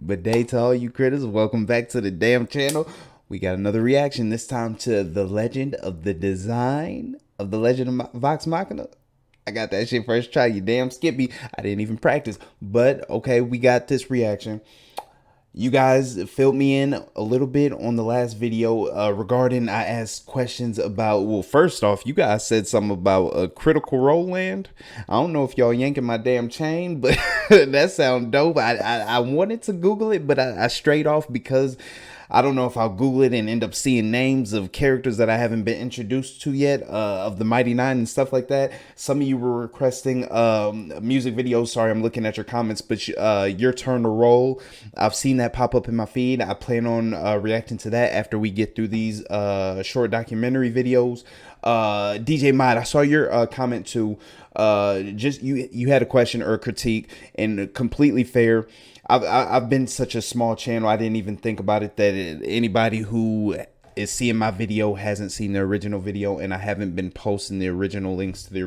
But day to all you critters, welcome back to the damn channel. We got another reaction, this time to the legend of the design of the legend of Vox Machina. I got that shit first try, you damn Skippy. I didn't even practice. But okay, we got this reaction. You guys filled me in a little bit on the last video regarding, I asked questions about, well, first off, you guys said something about a Critical Role land. I don't know if y'all yanking my damn chain, but that sounds dope. I wanted to Google it, but I strayed off because I don't know if I'll Google it and end up seeing names of characters that I haven't been introduced to yet, of the Mighty Nine and stuff like that. Some of you were requesting music videos. Sorry, I'm looking at your comments, but Your Turn to Roll, I've seen that pop up in my feed. I plan on reacting to that after we get through these short documentary videos. DJ M.O.D, I saw your comment too. Just you had a question or a critique, and completely fair. I've been such a small channel, I didn't even think about it, that anybody who is seeing my video hasn't seen the original video, and I haven't been posting the original links to the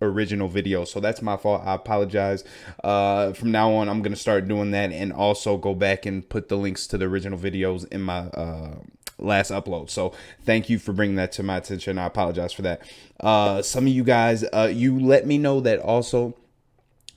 original video. So that's my fault. I apologize. From now on, I'm gonna start doing that, and also go back and put the links to the original videos in my last upload. So thank you for bringing that to my attention. I apologize for that. Some of you guys, you let me know that also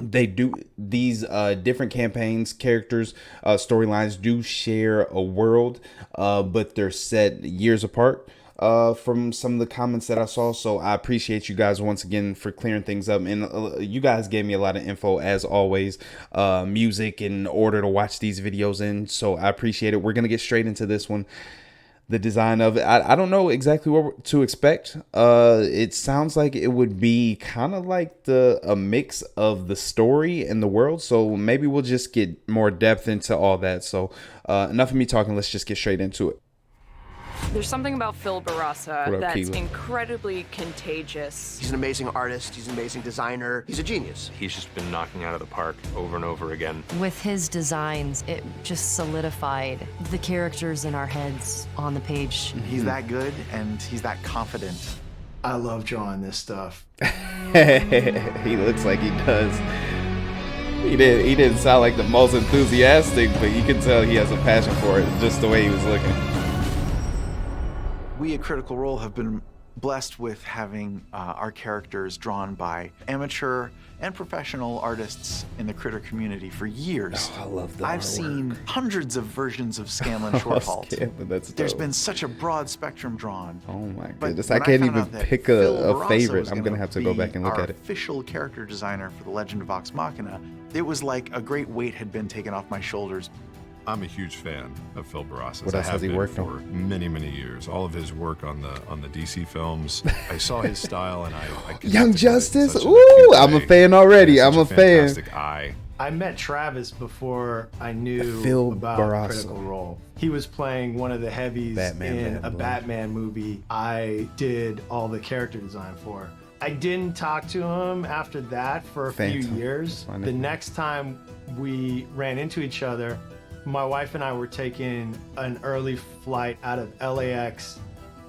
they do these different campaigns, characters, storylines do share a world, but they're set years apart from some of the comments that I saw. So I appreciate you guys once again for clearing things up, and you guys gave me a lot of info as always, music in order to watch these videos in, so I appreciate it. We're gonna get straight into this one. The design of it, I don't know exactly what to expect. It sounds like it would be kind of like a mix of the story and the world, so maybe we'll just get more depth into all that. So enough of me talking, let's just get straight into it. There's something about Phil Barassa that's incredibly contagious. He's an amazing artist, he's an amazing designer, he's a genius. He's just been knocking out of the park over and over again. With his designs, it just solidified the characters in our heads on the page. He's that good, and he's that confident. I love drawing this stuff. He looks like he does. He didn't sound like the most enthusiastic, but you can tell he has a passion for it, just the way he was looking. We at Critical Role have been blessed with having our characters drawn by amateur and professional artists in the critter community for years. Oh, I love that. I've seen hundreds of versions of Scanlan Shorthalts. There's been such a broad spectrum drawn. Oh my goodness, I can't even pick a favorite. I'm gonna have to go back and look at it. Official character designer for the Legend of Vox Machina. It was like a great weight had been taken off my shoulders. I'm a huge fan of Phil Barassa. What else has he worked for many, many years. All of his work on the DC films. I saw his style, and I Young Justice. Ooh, I'm a fan already. I'm a fan. Fantastic eye. I met Travis before I knew Phil about Barassa. Critical Role. He was playing one of the heavies in a Batman movie I did all the character design for. I didn't talk to him after that for a few years. The next time we ran into each other, my wife and I were taking an early flight out of LAX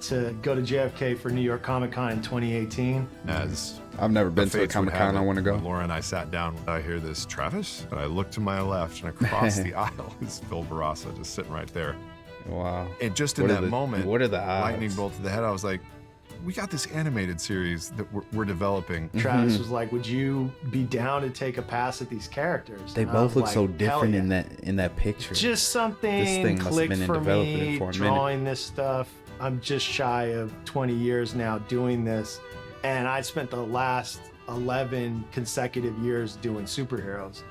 to go to JFK for New York Comic Con in 2018. As I've never been to a Comic Con. I want to go. Laura and I sat down. I hear this Travis, and I look to my left, and across the aisle is Phil Barassa just sitting right there. Wow! And just in that moment, what are the odds? Lightning bolt to the head. I was like, we got this animated series that we're developing. Travis was like, would you be down to take a pass at these characters? They both look so different in that picture. Just something clicked for me, drawing this stuff. I'm just shy of 20 years now doing this, and I spent the last 11 consecutive years doing superheroes.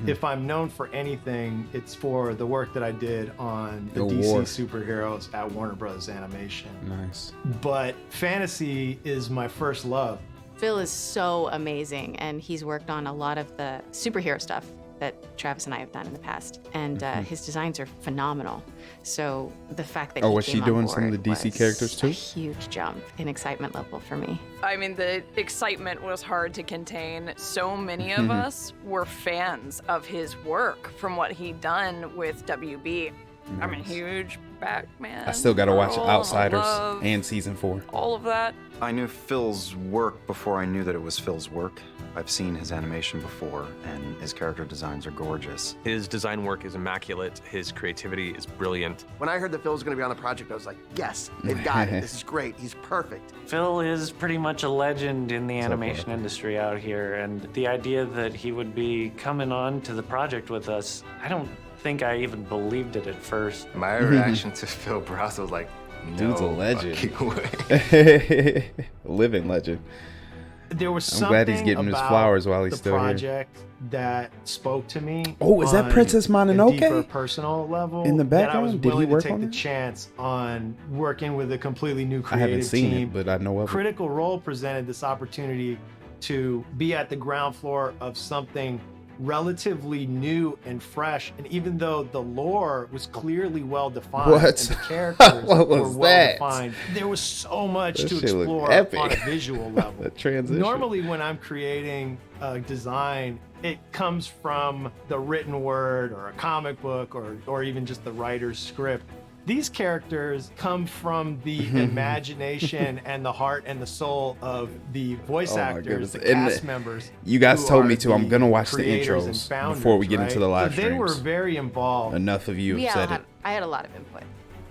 If I'm known for anything, it's for the work that I did on the DC superheroes at Warner Bros. Animation. Nice. But fantasy is my first love. Phil is so amazing, and he's worked on a lot of the superhero stuff that Travis and I have done in the past, and his designs are phenomenal. So the fact that was she doing some of the DC characters too? A huge jump in excitement level for me. I mean, the excitement was hard to contain. So many of us were fans of his work from what he'd done with WB. I'm a huge Batman. I still gotta watch girl, Outsiders love and season 4. all of that. I knew Phil's work before I knew that it was Phil's work. I've seen his animation before, and his character designs are gorgeous. His design work is immaculate. His creativity is brilliant. When I heard that Phil was going to be on the project, I was like, yes, they've got it. This is great. He's perfect. Phil is pretty much a legend in the animation industry out here, and the idea that he would be coming on to the project with us, I don't think I even believed it at first. My reaction to Phil Barrasso was like, no Dude's a legend. fucking way. Living legend. There was I'm something glad he's getting his about flowers while he's the still here. project that spoke to me. Oh, is that on Princess Mononoke? a deeper personal level In the that I was background? Did he willing work to take on the it? chance on working with a completely new I creative haven't seen team. it, but I know of it. Critical Role presented this opportunity to be at the ground floor of something relatively new and fresh, and even though the lore was clearly well defined What? and the characters What were was well that? defined, there was so much That to shit looked explore epic. on a visual level. That transition. Normally when I'm creating a design, it comes from the written word or a comic book or even just the writer's script. These characters come from the imagination and the heart and the soul of the voice Oh my actors, goodness. the And cast members. You guys who told are me to. I'm gonna watch the creators and intros founders, before we get right? into the live So they were streams. very involved. Enough of you have said it. I had a lot of input.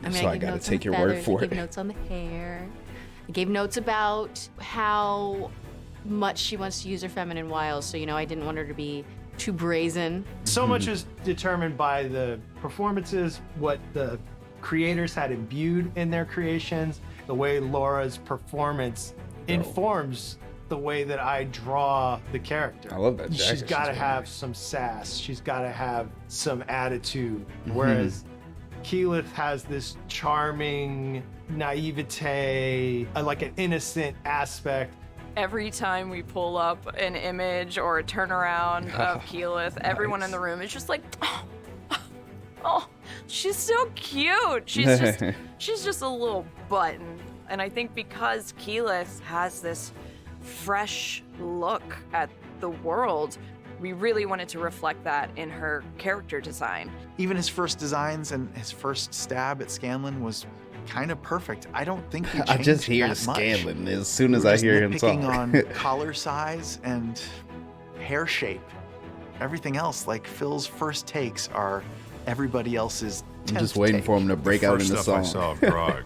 I mean, So I gave gotta notes take on your the word feathers, for I gave it. notes on the hair. I gave notes about how much she wants to use her feminine wiles. So, I didn't want her to be too brazen. So much is determined by the performances, what the creators had imbued in their creations. The way Laura's performance informs the way that I draw the character. I love that jacket. She's got to She's have wearing. some sass. She's got to have some attitude. Whereas Keyleth has this charming naivete, like an innocent aspect. Every time we pull up an image or a turnaround of Keyleth, everyone in the room is just like, oh, she's so cute. She's just a little button. And I think because Keyleth has this fresh look at the world, we really wanted to reflect that in her character design. Even his first designs and his first stab at Scanlan was kind of perfect. I don't think he changed I just hear that much. Scanlan as soon as We're I just hear him nitpicking talk. on collar size and hair shape. Everything else, like Phil's first takes, are everybody else's. I'm just waiting for him to break out in the First stuff I song. saw of Grog.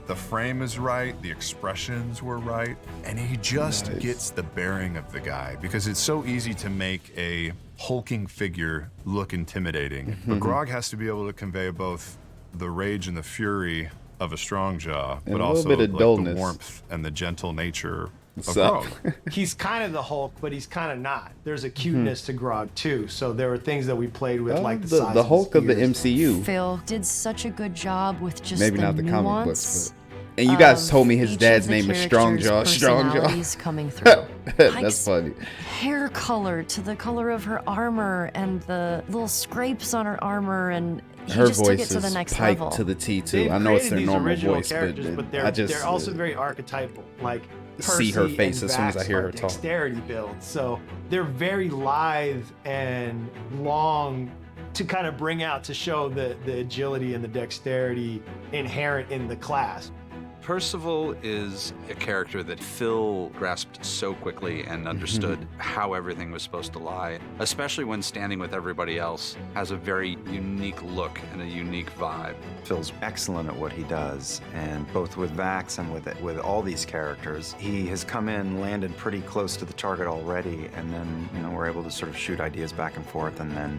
The frame is right, the expressions were right, and he just gets the bearing of the guy because it's so easy to make a hulking figure look intimidating. But Grog has to be able to convey both the rage and the fury of a strong jaw, And but a little also bit of like, dullness. the warmth and the gentle nature of What's up? Grog. He's kind of the Hulk, but he's kind of not. There's a cuteness to Grog too. So there were things that we played with, like the size the of Hulk his of the ears. MCU. Phil did such a good job with just Maybe the not the comic nuance books, but and you guys of told me his each dad's of the name is Strong Jaw. characters' Strong Jaw. personalities coming through. That's Pike's funny. hair color to the color of her armor and the little scrapes on her armor, and he Her just took it voice to the is next piped level. to the T too. They've I know it's created their these normal original voice, characters, but they're, I just they're also very archetypal. Like see her Percy face and as soon as I Vax hear are her talk. dexterity builds, so they're very lithe and long to kind of bring out to show the agility and the dexterity inherent in the class. Percival is a character that Phil grasped so quickly and understood how everything was supposed to lie, especially when standing with everybody else, has a very unique look and a unique vibe. Phil's excellent at what he does, and both with Vax and with all these characters, he has come in, landed pretty close to the target already, and then we're able to sort of shoot ideas back and forth, and then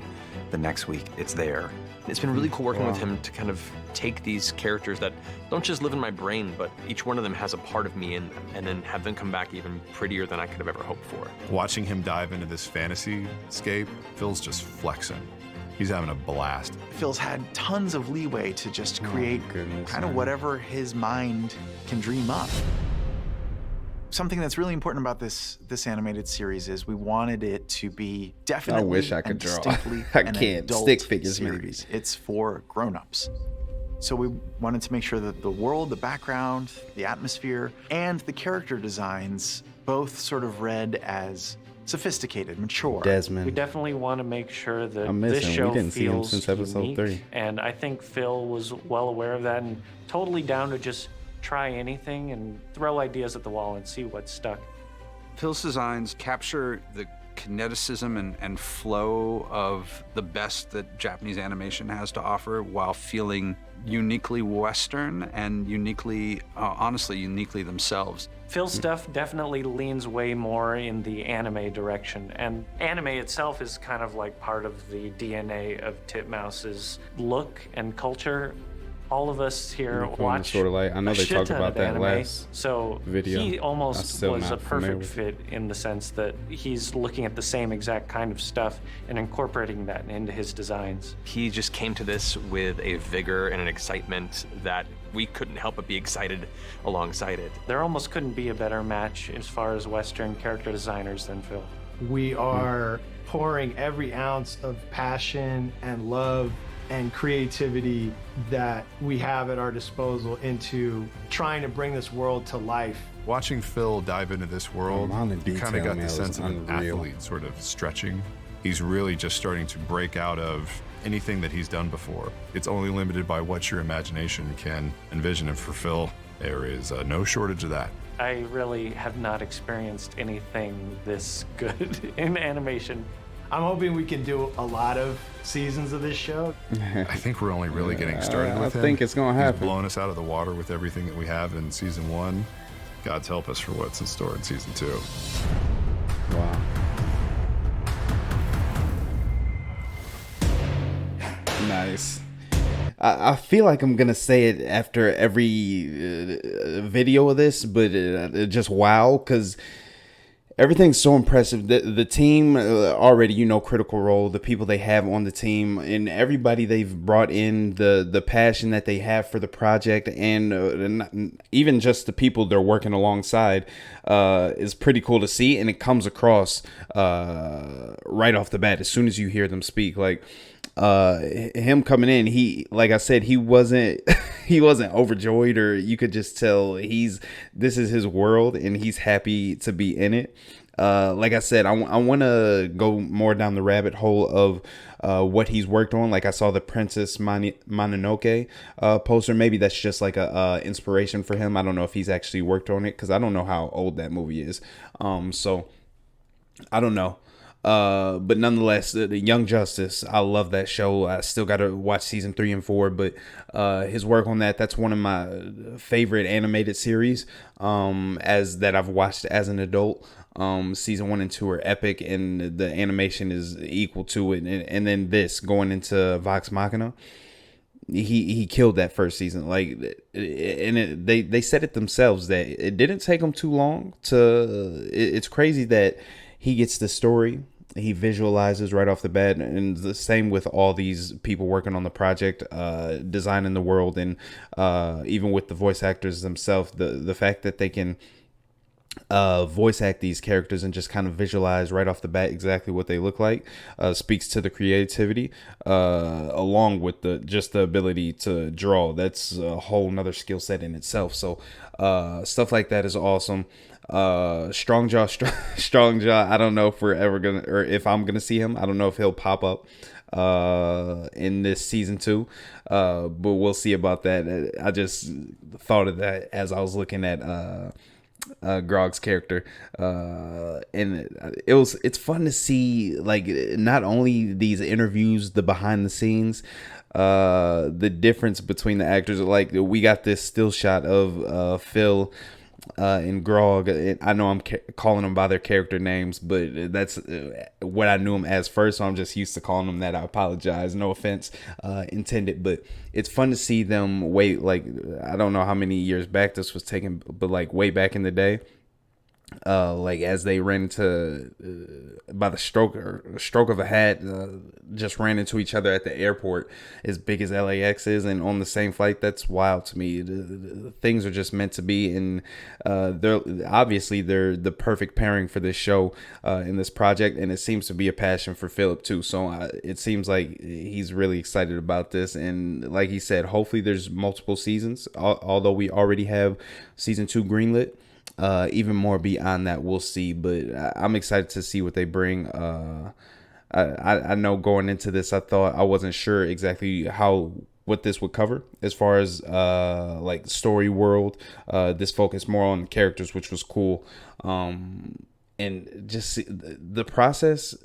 the next week it's there. It's been really cool working with him to kind of take these characters that don't just live in my brain, but each one of them has a part of me in them, and then have them come back even prettier than I could have ever hoped for. Watching him dive into this fantasy scape, Phil's just flexing. He's having a blast. Phil's had tons of leeway to just create kind of whatever his mind can dream up. Something that's really important about this animated series is we wanted it to be definitely I wish I could and draw. distinctly I an can't. adult Stick figures, series. maybe. It's for grown-ups. So we wanted to make sure that the world, the background, the atmosphere, and the character designs both sort of read as sophisticated, mature. Desmond. We definitely want to make sure that I'm this missing. show We didn't see him feels since episode unique, 3. and I think Phil was well aware of that and totally down to just try anything and throw ideas at the wall and see what stuck. Phil's designs capture the kineticism and flow of the best that Japanese animation has to offer while feeling uniquely Western and uniquely, honestly, uniquely themselves. Phil's stuff definitely leans way more in the anime direction, and anime itself is kind of like part of the DNA of Titmouse's look and culture. All of us here watch sort of like, I know they talked about that anime, last so video. he almost was a familiar perfect with fit in the sense that he's looking at the same exact kind of stuff and incorporating that into his designs. He just came to this with a vigor and an excitement that we couldn't help but be excited alongside it. There almost couldn't be a better match as far as Western character designers than Phil. We are pouring every ounce of passion and love and creativity that we have at our disposal into trying to bring this world to life. Watching Phil dive into this world, you kind of got the sense of an athlete sort of stretching. He's really just starting to break out of anything that he's done before. It's only limited by what your imagination can envision, and for Phil, there is no shortage of that. I really have not experienced anything this good in animation. I'm hoping we can do a lot of seasons of this show. I think we're only really getting started with him. I think it's going to happen. He's blown us out of the water with everything that we have in season 1. God's help us for what's in store in season 2. Wow. Nice. I feel like I'm gonna say it after every video of this, but just wow, because everything's so impressive. The team already, Critical Role, the people they have on the team, and everybody they've brought in, the passion that they have for the project, and even just the people they're working alongside is pretty cool to see, and it comes across right off the bat as soon as you hear them speak. Like him coming in, he, like I said, he wasn't overjoyed, or you could just tell this is his world and he's happy to be in it. Like I said, I want to go more down the rabbit hole of what he's worked on. Like I saw the Princess Mononoke poster. Maybe that's just like a inspiration for him. I don't know if he's actually worked on it, because I don't know how old that movie is. So I don't know. But nonetheless, the Young Justice, I love that show. I still got to watch season 3 and 4, but his work on that's one of my favorite animated series as that I've watched as an adult. Season 1 and 2 are epic, and the animation is equal to it. And then this going into Vox Machina, he killed that first season. Like, and they said it themselves that it didn't take them too long to. It's crazy that he gets the story, he visualizes right off the bat, and the same with all these people working on the project, designing the world, and even with the voice actors themselves, the fact that they can voice act these characters and just kind of visualize right off the bat exactly what they look like speaks to the creativity, along with the ability to draw. That's a whole nother skill set in itself. So stuff like that is awesome. Strong Jaw. I don't know if we're ever gonna, or if I'm gonna see him. I don't know if he'll pop up in this season 2, but we'll see about that. I just thought of that as I was looking at Grog's character, and it's fun to see, like, not only these interviews, the behind the scenes, the difference between the actors. Like, we got this still shot of Phil and Grog. I know I'm calling them by their character names, but that's what I knew them as first, so I'm just used to calling them that. I apologize, no offense intended, but it's fun to see them like, I don't know how many years back this was taken, but like way back in the day, like as they ran into by the stroke of a hat, just ran into each other at the airport, as big as LAX is, and on the same flight. That's wild to me. The things are just meant to be, and they're the perfect pairing for this show in this project, and it seems to be a passion for Philip too. So it seems like he's really excited about this, and like he said, hopefully there's multiple seasons. Although we already have season 2 greenlit. even more beyond that, we'll see. But I'm excited to see what they bring. I know going into this, I wasn't sure exactly what this would cover as far as like story world. This focused more on characters, which was cool. And just the process,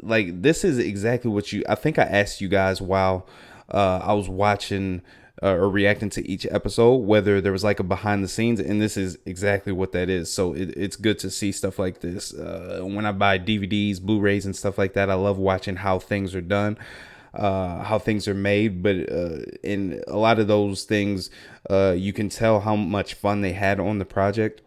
like this is exactly what I think I asked you guys while I was watching or reacting to each episode, whether there was like a behind the scenes, and this is exactly what that is. So it's good to see stuff like this. When I buy DVDs, Blu-rays and stuff like that, I love watching how things are done, how things are made. But in a lot of those things, you can tell how much fun they had on the project.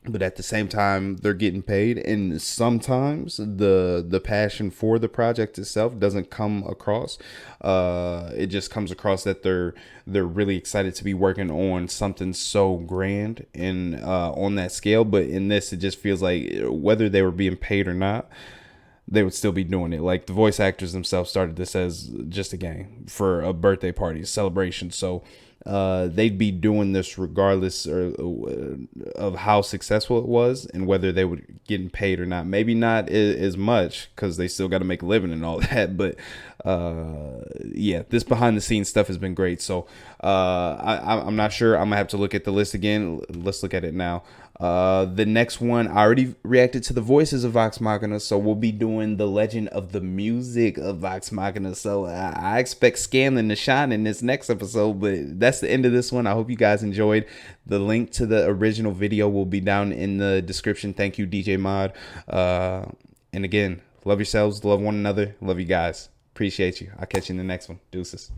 But at the same time, they're getting paid, and sometimes the passion for the project itself doesn't come across. It just comes across that they're really excited to be working on something so grand and on that scale. But in this, it just feels like whether they were being paid or not, they would still be doing it. Like the voice actors themselves started this as just a game for a birthday party, a celebration. So they'd be doing this regardless of how successful it was and whether they were getting paid or not. Maybe not as much because they still got to make a living and all that. But yeah, this behind the scenes stuff has been great. So I'm not sure. I'm gonna have to look at the list again. Let's look at it now. The next one, I already reacted to the voices of Vox Machina, so we'll be doing the legend of the music of Vox Machina. So I expect Scanlan to shine in this next episode, but that's the end of this one. I hope you guys enjoyed. The link to the original video will be down in the description. Thank you, DJ M.O.D. And again, love yourselves, love one another, love you guys. Appreciate you. I'll catch you in the next one. Deuces.